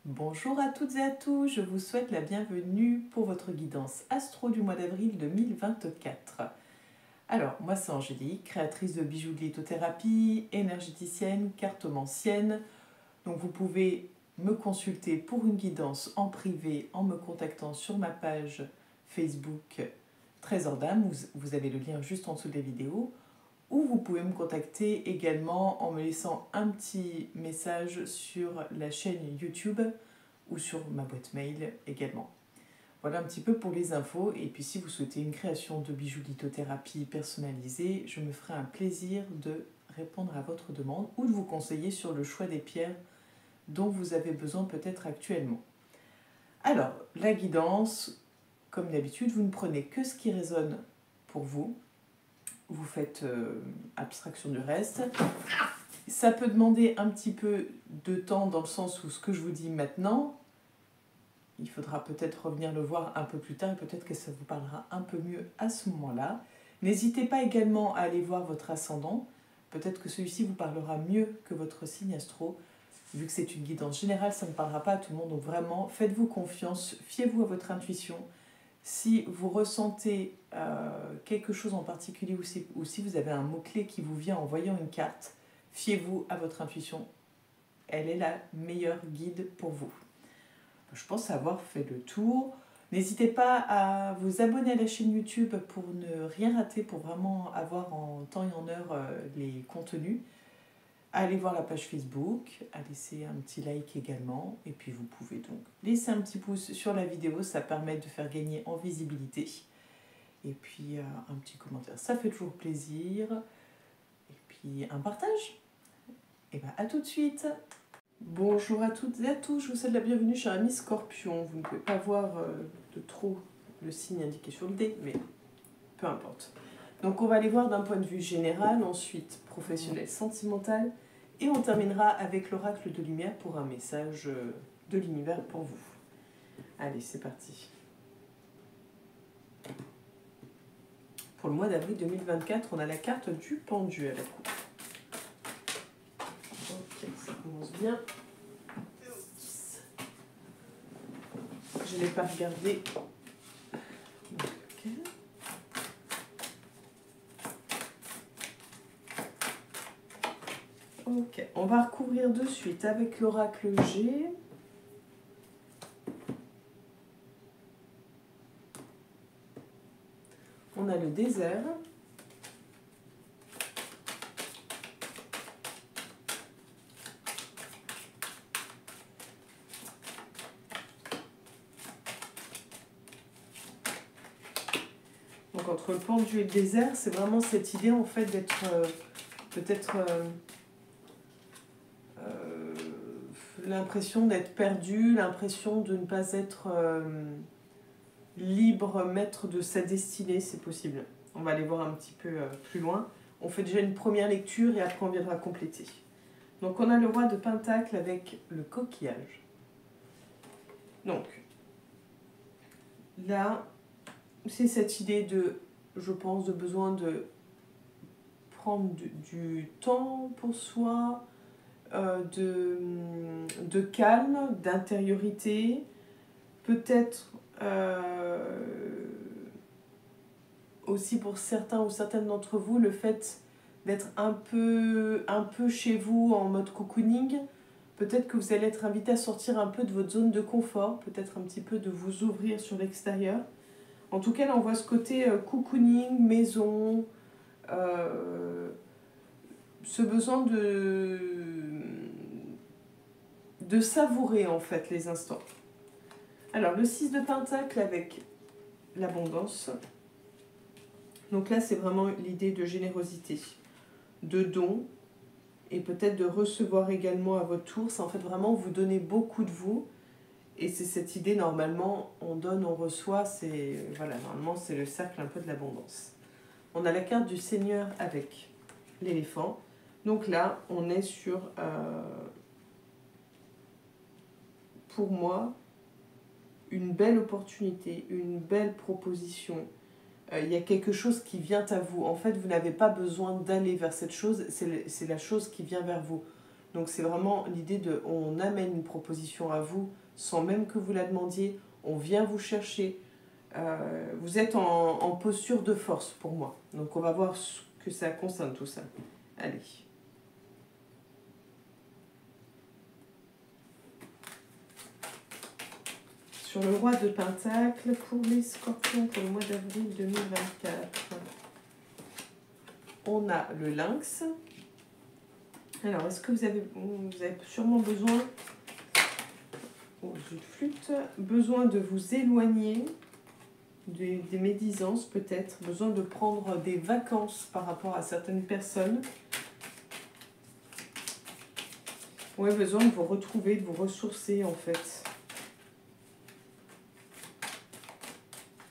Bonjour à toutes et à tous, je vous souhaite la bienvenue pour votre guidance astro du mois d'avril 2024. Alors, moi c'est Angélique, créatrice de bijoux de lithothérapie, énergéticienne, cartomancienne. Donc vous pouvez me consulter pour une guidance en privé en me contactant sur ma page Facebook Trésor d'âme, vous avez le lien juste en dessous de la vidéo. Ou vous pouvez me contacter également en me laissant un petit message sur la chaîne YouTube ou sur ma boîte mail également. Voilà un petit peu pour les infos. Et puis si vous souhaitez une création de bijoux lithothérapie personnalisée, je me ferai un plaisir de répondre à votre demande ou de vous conseiller sur le choix des pierres dont vous avez besoin peut-être actuellement. Alors, la guidance, comme d'habitude, vous ne prenez que ce qui résonne pour vous. Vous faites abstraction du reste. Ça peut demander un petit peu de temps dans le sens où ce que je vous dis maintenant, il faudra peut-être revenir le voir un peu plus tard et peut-être que ça vous parlera un peu mieux à ce moment-là. N'hésitez pas également à aller voir votre ascendant. Peut-être que celui-ci vous parlera mieux que votre signe astro. Vu que c'est une guidance générale, ça ne parlera pas à tout le monde. Donc vraiment, faites-vous confiance, fiez-vous à votre intuition. Si vous ressentez quelque chose en particulier ou si vous avez un mot-clé qui vous vient en voyant une carte, fiez-vous à votre intuition. Elle est la meilleure guide pour vous. Je pense avoir fait le tour. N'hésitez pas à vous abonner à la chaîne YouTube pour ne rien rater, pour vraiment avoir en temps et en heure les contenus. Allez voir la page Facebook, à laisser un petit like également. Et puis vous pouvez donc laisser un petit pouce sur la vidéo, ça permet de faire gagner en visibilité. Et puis un petit commentaire, ça fait toujours plaisir. Et puis un partage. Et bien à tout de suite. Bonjour à toutes et à tous, je vous souhaite la bienvenue chez Ami Scorpion. Vous ne pouvez pas voir de trop le signe indiqué sur le dé, mais peu importe. Donc on va aller voir d'un point de vue général, ensuite professionnel, sentimental, et on terminera avec l'oracle de lumière pour un message de l'univers pour vous. Allez, c'est parti. Pour le mois d'avril 2024, on a la carte du pendu à la coupe. Ok, ça commence bien. Je ne l'ai pas regardé. Okay. Ok, on va recouvrir de suite avec l'oracle G. On a le désert. Donc entre le pendu et le désert, c'est vraiment cette idée en fait d'être peut-être l'impression d'être perdu, l'impression de ne pas être libre, maître de sa destinée, c'est possible. On va aller voir un petit peu plus loin. On fait déjà une première lecture et après on viendra compléter. Donc on a le roi de Pentacle avec le coquillage. Donc là, c'est cette idée de, je pense, de besoin de prendre du temps pour soi, de calme, d'intériorité, peut-être aussi pour certains ou certaines d'entre vous, le fait d'être un peu chez vous en mode cocooning, peut-être que vous allez être invité à sortir un peu de votre zone de confort, peut-être un petit peu de vous ouvrir sur l'extérieur. En tout cas, là, on voit ce côté cocooning, maison, ce besoin de savourer en fait les instants. Alors, le 6 de Pentacle avec l'abondance. Donc là, c'est vraiment l'idée de générosité, de don, et peut-être de recevoir également à votre tour. C'est en fait vraiment vous donner beaucoup de vous. Et c'est cette idée, normalement, on donne, on reçoit. Voilà, normalement, c'est le cercle un peu de l'abondance. On a la carte du Seigneur avec l'éléphant. Donc là, on est sur, pour moi, une belle opportunité, une belle proposition. Il y a quelque chose qui vient à vous. En fait, vous n'avez pas besoin d'aller vers cette chose, c'est la chose qui vient vers vous. Donc c'est vraiment l'idée de, on amène une proposition à vous sans même que vous la demandiez, on vient vous chercher. Vous êtes en posture de force pour moi. Donc on va voir ce que ça concerne tout ça. Allez. Sur le roi de Pentacle pour les scorpions pour le mois d'avril 2024. On a le lynx. Alors, est-ce que vous avez sûrement besoin, de flûte, besoin de vous éloigner des médisances peut-être, besoin de prendre des vacances par rapport à certaines personnes. Ouais, besoin de vous retrouver, de vous ressourcer en fait.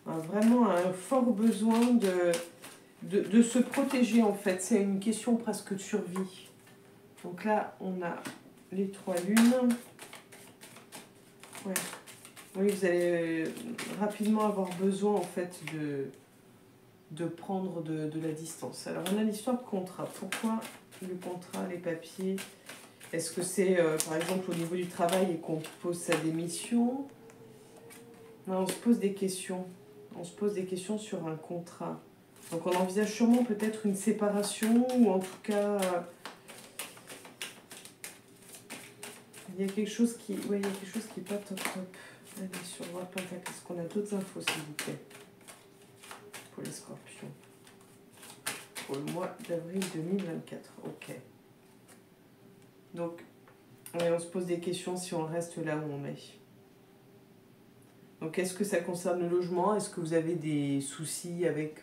Vraiment un fort besoin de se protéger en fait. C'est une question presque de survie. Donc là, on a les 3 lunes. Ouais. Oui, vous allez rapidement avoir besoin en fait de prendre de la distance. Alors on a l'histoire de contrat. Pourquoi le contrat, les papiers? Est-ce que c'est par exemple au niveau du travail et qu'on pose sa démission? Non, on se pose des questions. On se pose des questions sur un contrat. Donc on envisage sûrement peut-être une séparation ou en tout cas il y a quelque chose qui n'est pas top. Allez, sur le roi de Pentacle, est-ce qu'on a d'autres infos s'il vous plaît pour les scorpions pour le mois d'avril 2024? Ok. Donc on se pose des questions si on reste là où on est. Donc, est-ce que ça concerne le logement? Est-ce que vous avez des soucis avec,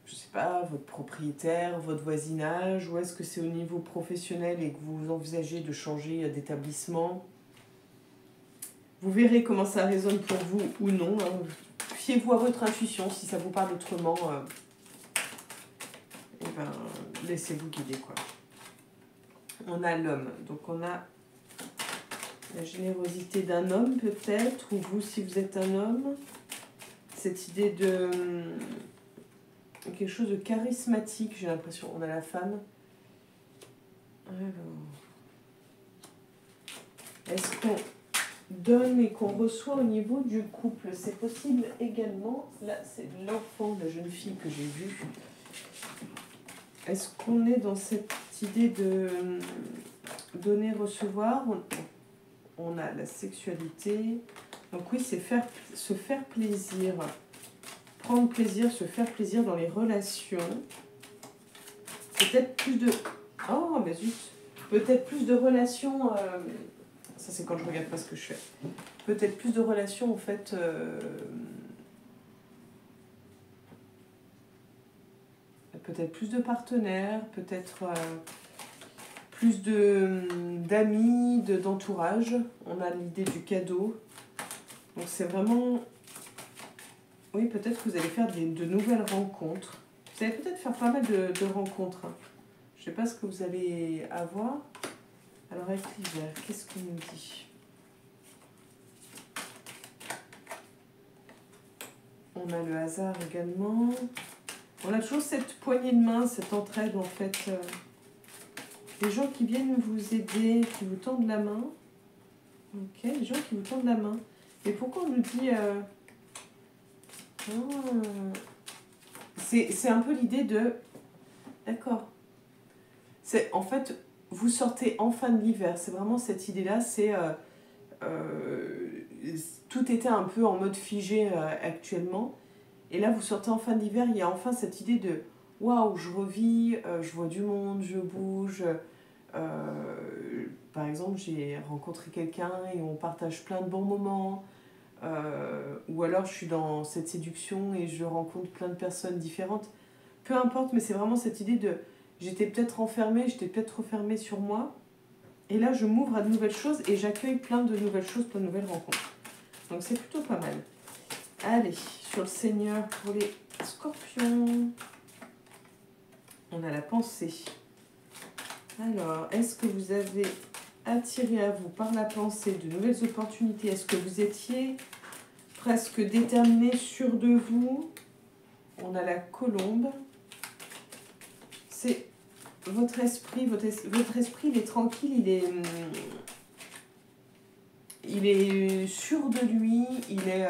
je sais pas, votre propriétaire, votre voisinage? Ou est-ce que c'est au niveau professionnel et que vous envisagez de changer d'établissement? Vous verrez comment ça résonne pour vous ou non. Hein. Fiez-vous à votre intuition. Si ça vous parle autrement, laissez-vous guider, quoi. On a l'homme. Donc, on a la générosité d'un homme peut-être, ou vous si vous êtes un homme, cette idée de quelque chose de charismatique, j'ai l'impression. On a la femme. Alors, est-ce qu'on donne et qu'on reçoit au niveau du couple? C'est possible également. Là, c'est l'enfant, la jeune fille que j'ai vue. Est-ce qu'on est dans cette idée de donner, recevoir? On a la sexualité. Donc oui, c'est se faire plaisir. Prendre plaisir, se faire plaisir dans les relations. Peut-être plus de... Oh, mais zut. Peut-être plus de relations... Ça, c'est quand je regarde pas ce que je fais. Peut-être plus de relations, en fait... Peut-être plus de partenaires, peut-être... plus d'amis, d'entourage. On a l'idée du cadeau. Donc c'est vraiment... Oui, peut-être que vous allez faire de nouvelles rencontres. Vous allez peut-être faire pas mal de rencontres. Hein. Je ne sais pas ce que vous allez avoir. Alors avec l'hiver, qu'est-ce qu'on nous dit? On a le hasard également. On a toujours cette poignée de main, cette entraide en fait... Des gens qui viennent vous aider, qui vous tendent la main. Ok, des gens qui vous tendent la main. Et pourquoi on nous dit... C'est un peu l'idée de... D'accord. C'est en fait, vous sortez enfin de l'hiver. C'est vraiment cette idée-là. C'est... tout était un peu en mode figé actuellement. Et là, vous sortez enfin de l'hiver. Il y a enfin cette idée de... Waouh, je revis, je vois du monde, je bouge. Par exemple, j'ai rencontré quelqu'un et on partage plein de bons moments. Ou alors, je suis dans cette séduction et je rencontre plein de personnes différentes. Peu importe, mais c'est vraiment cette idée de... J'étais peut-être enfermée, j'étais peut-être refermée sur moi. Et là, je m'ouvre à de nouvelles choses et j'accueille plein de nouvelles choses, plein de nouvelles rencontres. Donc, c'est plutôt pas mal. Allez, sur le Seigneur pour les scorpions. On a la pensée. Alors, est-ce que vous avez attiré à vous par la pensée de nouvelles opportunités? Est-ce que vous étiez presque déterminé, sûr de vous? On a la colombe. C'est votre esprit, il est tranquille, il est sûr de lui, il est...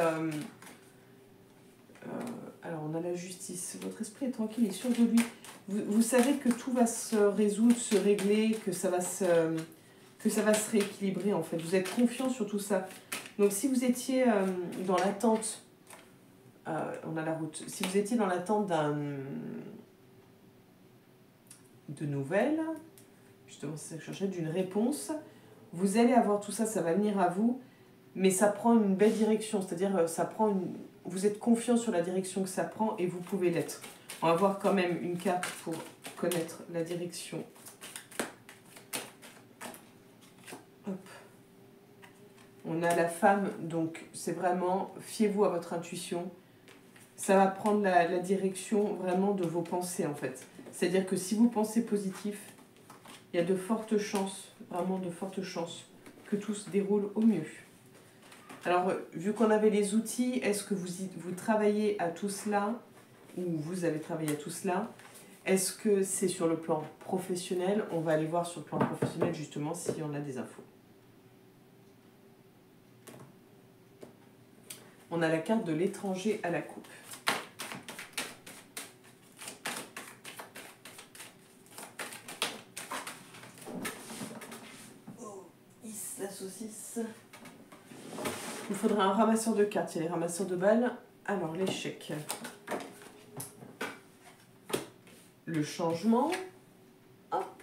alors, on a la justice. Votre esprit est tranquille, il est sûr de lui. Vous savez que tout va se résoudre, se régler, que ça va se rééquilibrer, en fait. Vous êtes confiant sur tout ça. Donc, si vous étiez dans l'attente... on a la route. Si vous étiez dans l'attente de nouvelles, justement, c'est ça que je cherchais, d'une réponse, vous allez avoir tout ça, ça va venir à vous, mais ça prend une belle direction, c'est-à-dire vous êtes confiant sur la direction que ça prend et vous pouvez l'être. On va voir quand même une carte pour connaître la direction. Hop. On a la femme, donc c'est vraiment, fiez-vous à votre intuition. Ça va prendre la direction vraiment de vos pensées en fait. C'est-à-dire que si vous pensez positif, il y a de fortes chances, vraiment de fortes chances, que tout se déroule au mieux. Alors, vu qu'on avait les outils, est-ce que vous travaillez à tout cela, ou vous avez travaillé à tout cela? Est-ce que c'est sur le plan professionnel? On va aller voir sur le plan professionnel justement si on a des infos. On a la carte de l'étranger à la coupe. La saucisse. Il faudra un ramasseur de cartes. Il y a les ramasseurs de balles. Alors, l'échec. Le changement. Hop.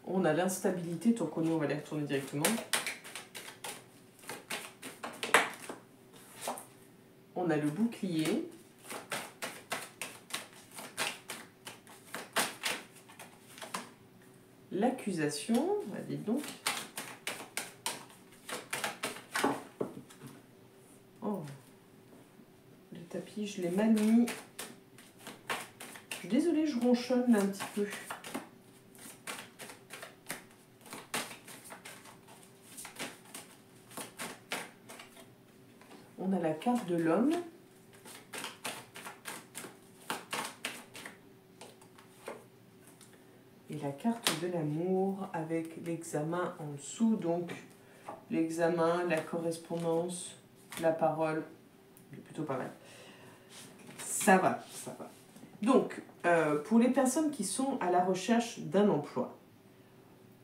On a l'instabilité. Tant qu'on y est, on va les retourner directement. On a le bouclier. L'accusation, dites donc. Oh, le tapis, je l'ai mal mis. Je suis désolée, je ronchonne là un petit peu. On a la carte de l'homme. Et la carte de l'amour avec l'examen en dessous. Donc, l'examen, la correspondance, la parole. C'est plutôt pas mal. Ça va, ça va. Donc, pour les personnes qui sont à la recherche d'un emploi,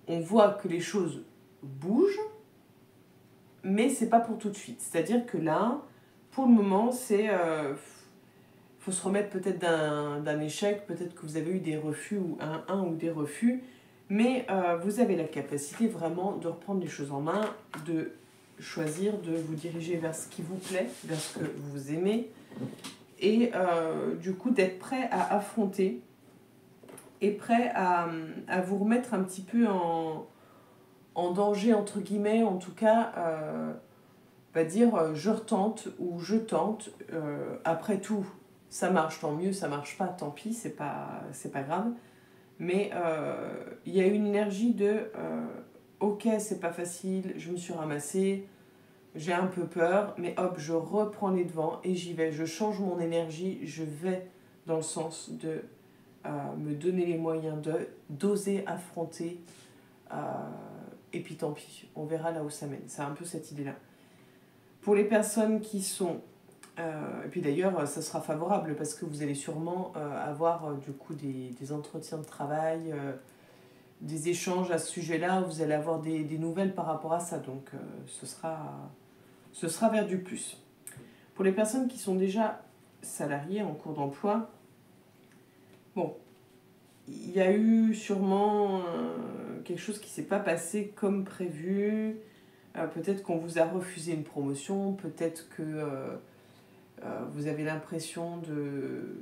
on voit que les choses bougent, mais c'est pas pour tout de suite. C'est-à-dire que là, pour le moment, c'est... faut se remettre peut-être d'un échec, peut-être que vous avez eu des refus ou un ou des refus, mais vous avez la capacité vraiment de reprendre les choses en main, de choisir, de vous diriger vers ce qui vous plaît, vers ce que vous aimez, et du coup d'être prêt à affronter et prêt à vous remettre un petit peu en danger, entre guillemets, en tout cas, va dire je retente ou je tente, après tout, ça marche, tant mieux, ça marche pas, tant pis, c'est pas grave. Mais il y a une énergie de ok, c'est pas facile, je me suis ramassée, j'ai un peu peur, mais hop, je reprends les devants et j'y vais. Je change mon énergie, je vais dans le sens de me donner les moyens d'oser affronter. Et puis tant pis, on verra là où ça mène. C'est un peu cette idée-là. Pour les personnes qui sont... et puis d'ailleurs, ça sera favorable parce que vous allez sûrement avoir du coup des entretiens de travail, des échanges à ce sujet-là, vous allez avoir des nouvelles par rapport à ça. Donc ce sera vers du plus. Pour les personnes qui sont déjà salariées en cours d'emploi, bon, il y a eu sûrement quelque chose qui ne s'est pas passé comme prévu. Peut-être qu'on vous a refusé une promotion, peut-être que vous avez l'impression de...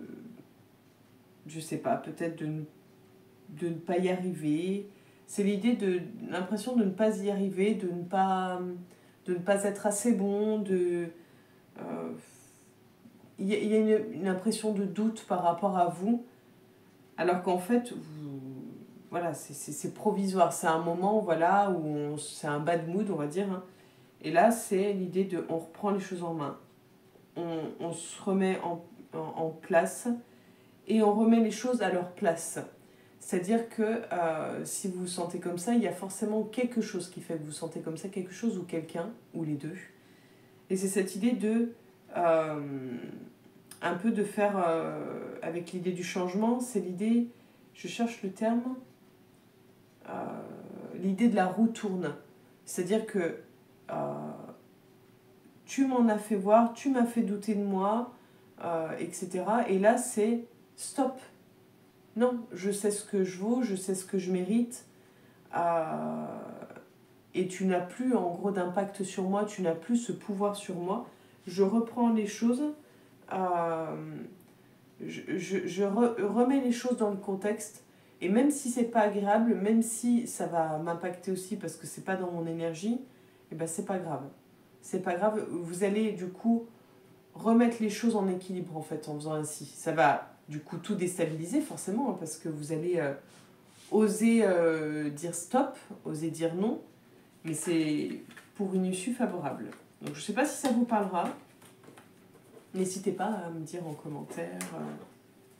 Je sais pas, peut-être de ne pas y arriver. C'est l'idée de l'impression de ne pas y arriver, de ne pas être assez bon, il y a une impression de doute par rapport à vous, alors qu'en fait, voilà, c'est provisoire. C'est un moment voilà, où c'est un bad mood, on va dire. Hein. Et là, c'est l'idée de on reprend les choses en main. On se remet en place et on remet les choses à leur place. C'est-à-dire que si vous vous sentez comme ça, il y a forcément quelque chose qui fait que vous vous sentez comme ça, quelque chose ou quelqu'un, ou les deux. Et c'est cette idée de un peu de faire avec l'idée du changement, c'est l'idée, je cherche le terme, l'idée de la roue tourne. C'est-à-dire que tu m'en as fait voir, tu m'as fait douter de moi, etc. Et là, c'est stop. Non, je sais ce que je vaux, je sais ce que je mérite. Et tu n'as plus, en gros, d'impact sur moi, tu n'as plus ce pouvoir sur moi. Je reprends les choses, remets les choses dans le contexte. Et même si c'est pas agréable, même si ça va m'impacter aussi parce que c'est pas dans mon énergie, et ben c'est pas grave. C'est pas grave, vous allez du coup remettre les choses en équilibre en fait en faisant ainsi. Ça va du coup tout déstabiliser forcément hein, parce que vous allez oser dire stop, oser dire non, mais c'est pour une issue favorable. Donc je sais pas si ça vous parlera. N'hésitez pas à me dire en commentaire,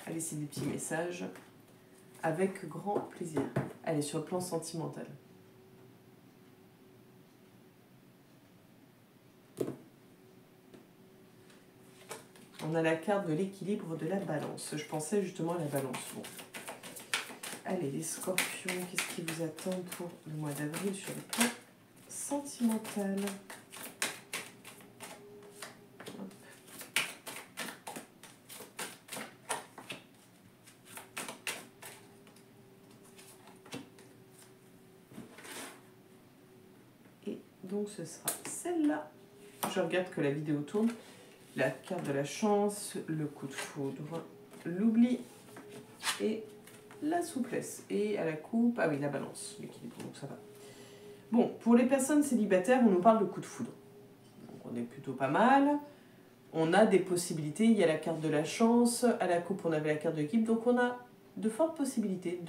à laisser des petits messages. Avec grand plaisir. Allez, sur le plan sentimental. On a la carte de l'équilibre de la balance. Je pensais justement à la balance. Bon. Allez, les scorpions, qu'est-ce qui vous attend pour le mois d'avril sur le plan sentimental? Donc ce sera celle-là. Je regarde que la vidéo tourne. La carte de la chance, le coup de foudre, l'oubli et la souplesse. Et à la coupe, ah oui, la balance, l'équilibre, donc ça va. Bon, pour les personnes célibataires, on nous parle de coup de foudre. Donc on est plutôt pas mal. On a des possibilités, il y a la carte de la chance, à la coupe on avait la carte de l'équipe, donc on a de fortes possibilités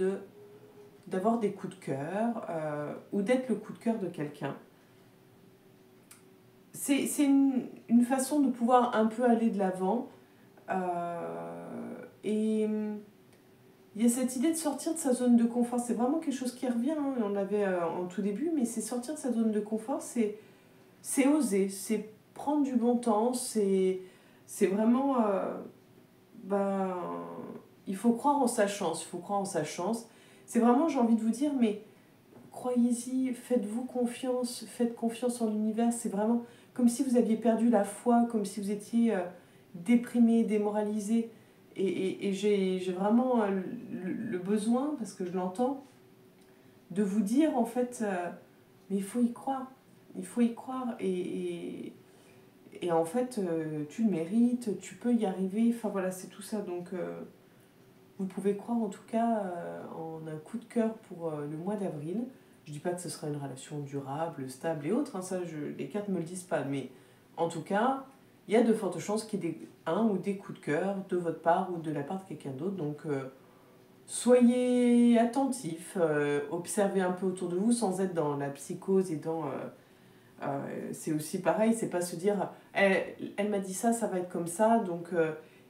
d'avoir des coups de cœur ou d'être le coup de cœur de quelqu'un. C'est une façon de pouvoir un peu aller de l'avant. Et il y a cette idée de sortir de sa zone de confort. C'est vraiment quelque chose qui revient. Hein, on l'avait en tout début, mais c'est sortir de sa zone de confort, c'est oser, c'est prendre du bon temps, c'est vraiment... il faut croire en sa chance, il faut croire en sa chance. C'est vraiment, j'ai envie de vous dire, mais croyez-y, faites-vous confiance, faites confiance en l'univers. C'est vraiment comme si vous aviez perdu la foi, comme si vous étiez déprimé, démoralisé. Et j'ai vraiment le besoin, parce que je l'entends, de vous dire en fait, mais il faut y croire. Il faut y croire. Et en fait, tu le mérites, tu peux y arriver. Enfin voilà, c'est tout ça. Donc vous pouvez croire en tout cas en un coup de cœur pour le mois d'avril. Je ne dis pas que ce sera une relation durable, stable et autres, hein, ça les cartes ne me le disent pas, mais en tout cas, il y a de fortes chances qu'il y ait un ou des coups de cœur de votre part ou de la part de quelqu'un d'autre. Donc soyez attentifs, observez un peu autour de vous sans être dans la psychose et dans... c'est aussi pareil, c'est pas se dire elle m'a dit ça, ça va être comme ça, donc...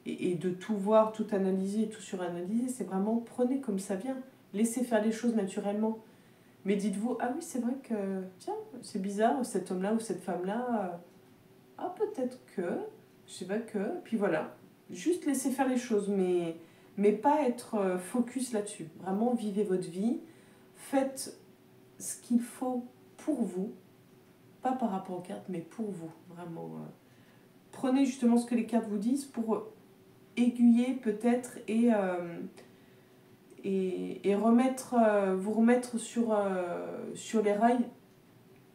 et de tout voir, tout analyser, tout suranalyser, c'est vraiment prenez comme ça vient, laissez faire les choses naturellement. Mais dites-vous, ah oui, c'est vrai que, tiens, c'est bizarre, cet homme-là ou cette femme-là, ah peut-être que, je sais pas que, puis voilà. Juste laissez faire les choses, mais pas être focus là-dessus. Vraiment, vivez votre vie, faites ce qu'il faut pour vous, pas par rapport aux cartes, mais pour vous, vraiment. Prenez justement ce que les cartes vous disent pour aiguiller peut-être et vous remettre sur les rails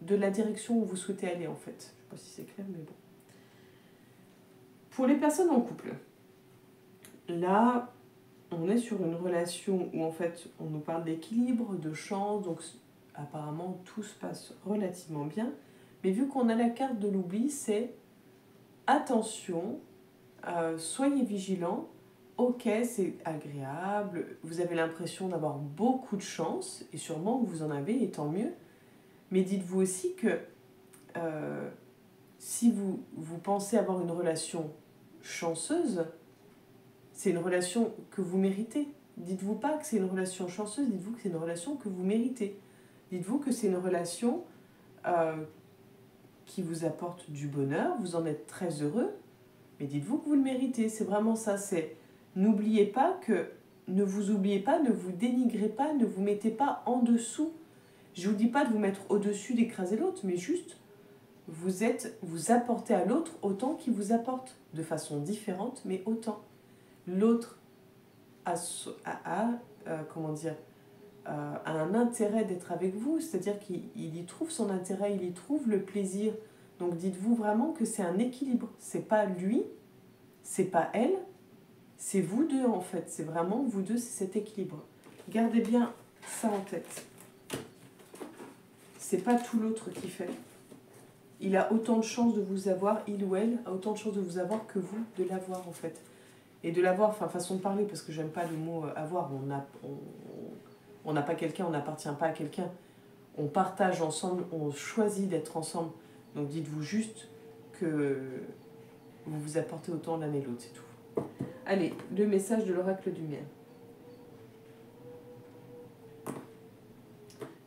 de la direction où vous souhaitez aller en fait. Je ne sais pas si c'est clair, mais bon. Pour les personnes en couple, là, on est sur une relation où en fait on nous parle d'équilibre, de chance, donc apparemment tout se passe relativement bien. Mais vu qu'on a la carte de l'oubli, c'est attention, soyez vigilants. Ok, c'est agréable, vous avez l'impression d'avoir beaucoup de chance, et sûrement que vous en avez, et tant mieux. Mais dites-vous aussi que si vous pensez avoir une relation chanceuse, c'est une relation que vous méritez. Dites-vous pas que c'est une relation chanceuse, dites-vous que c'est une relation que vous méritez. Dites-vous que c'est une relation qui vous apporte du bonheur, vous en êtes très heureux, mais dites-vous que vous le méritez. C'est vraiment ça, c'est n'oubliez pas que, ne vous oubliez pas, ne vous dénigrez pas, ne vous mettez pas en dessous. Je ne vous dis pas de vous mettre au-dessus, d'écraser l'autre, mais juste vous apportez à l'autre autant qu'il vous apporte, de façon différente, mais autant. L'autre a un intérêt d'être avec vous, c'est-à-dire qu'il y trouve son intérêt, il y trouve le plaisir. Donc dites-vous vraiment que c'est un équilibre. C'est pas lui, c'est pas elle, c'est vous deux en fait. C'est vraiment vous deux, c'est cet équilibre. Gardez bien ça en tête. C'est pas tout l'autre qui fait. Il a autant de chances de vous avoir, il ou elle a autant de chances de vous avoir que vous de l'avoir en fait. Et de l'avoir, enfin façon de parler, parce que j'aime pas le mot avoir, on n'a pas quelqu'un, on n'appartient pas à quelqu'un. On partage ensemble, on choisit d'être ensemble. Donc dites-vous juste que vous vous apportez autant l'un et l'autre, c'est tout. Allez, le message de l'oracle du miel.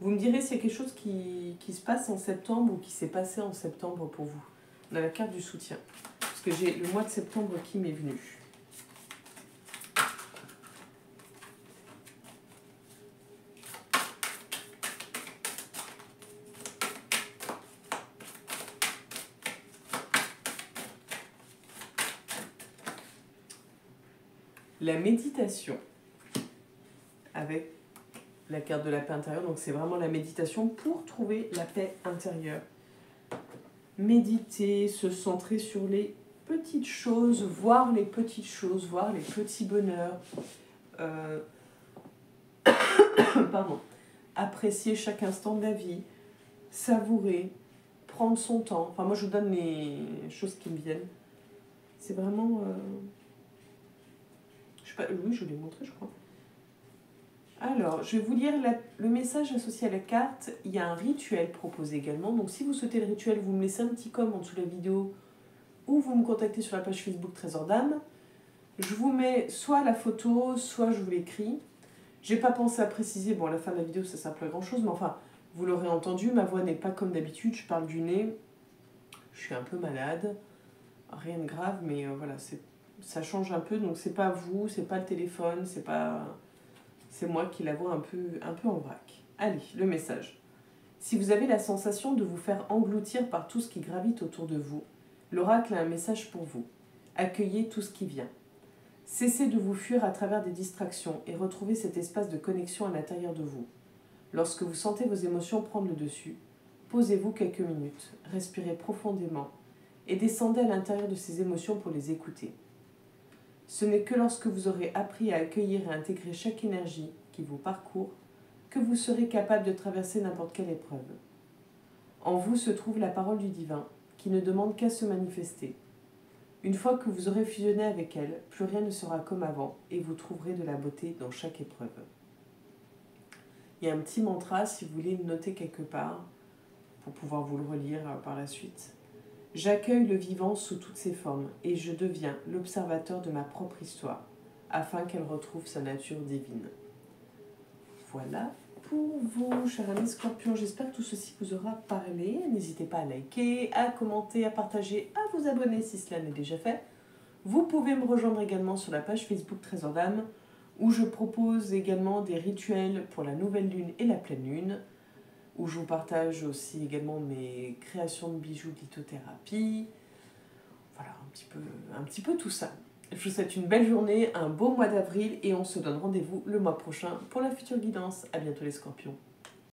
Vous me direz s'il y a quelque chose qui se passe en septembre ou qui s'est passé en septembre pour vous. On a la carte du soutien. Parce que j'ai le mois de septembre qui m'est venu. La méditation avec la carte de la paix intérieure, donc c'est vraiment la méditation pour trouver la paix intérieure. Méditer, se centrer sur les petites choses, voir les petites choses, voir les petits bonheurs. Pardon. Apprécier chaque instant de la vie, savourer, prendre son temps. Enfin, moi je vous donne les choses qui me viennent. C'est vraiment... Je sais pas, oui, je vous l'ai montré, je crois. Alors, je vais vous lire le message associé à la carte. Il y a un rituel proposé également. Donc, si vous souhaitez le rituel, vous me laissez un petit com en dessous de la vidéo ou vous me contactez sur la page Facebook Trésor d'âme. Je vous mets soit la photo, soit je vous l'écris. J'ai pas pensé à préciser, bon, à la fin de la vidéo, ça ne sert pas à grand-chose, mais enfin, vous l'aurez entendu, ma voix n'est pas comme d'habitude, je parle du nez, je suis un peu malade, rien de grave, mais voilà, ça change un peu, donc c'est pas vous, c'est pas le téléphone, c'est moi qui la vois un peu en vrac. Allez, le message. Si vous avez la sensation de vous faire engloutir par tout ce qui gravite autour de vous, l'oracle a un message pour vous. Accueillez tout ce qui vient. Cessez de vous fuir à travers des distractions et retrouvez cet espace de connexion à l'intérieur de vous. Lorsque vous sentez vos émotions prendre le dessus, posez-vous quelques minutes, respirez profondément et descendez à l'intérieur de ces émotions pour les écouter. Ce n'est que lorsque vous aurez appris à accueillir et intégrer chaque énergie qui vous parcourt que vous serez capable de traverser n'importe quelle épreuve. En vous se trouve la parole du divin qui ne demande qu'à se manifester. Une fois que vous aurez fusionné avec elle, plus rien ne sera comme avant et vous trouverez de la beauté dans chaque épreuve. Il y a un petit mantra si vous voulez le noter quelque part pour pouvoir vous le relire par la suite. J'accueille le vivant sous toutes ses formes et je deviens l'observateur de ma propre histoire afin qu'elle retrouve sa nature divine. Voilà pour vous, chers amis Scorpions. J'espère que tout ceci vous aura parlé. N'hésitez pas à liker, à commenter, à partager, à vous abonner si cela n'est déjà fait. Vous pouvez me rejoindre également sur la page Facebook Trésor d'âme où je propose également des rituels pour la nouvelle lune et la pleine lune, où je vous partage aussi également mes créations de bijoux de lithothérapie. Voilà, un petit peu tout ça. Je vous souhaite une belle journée, un beau mois d'avril et on se donne rendez-vous le mois prochain pour la future guidance. À bientôt les Scorpions.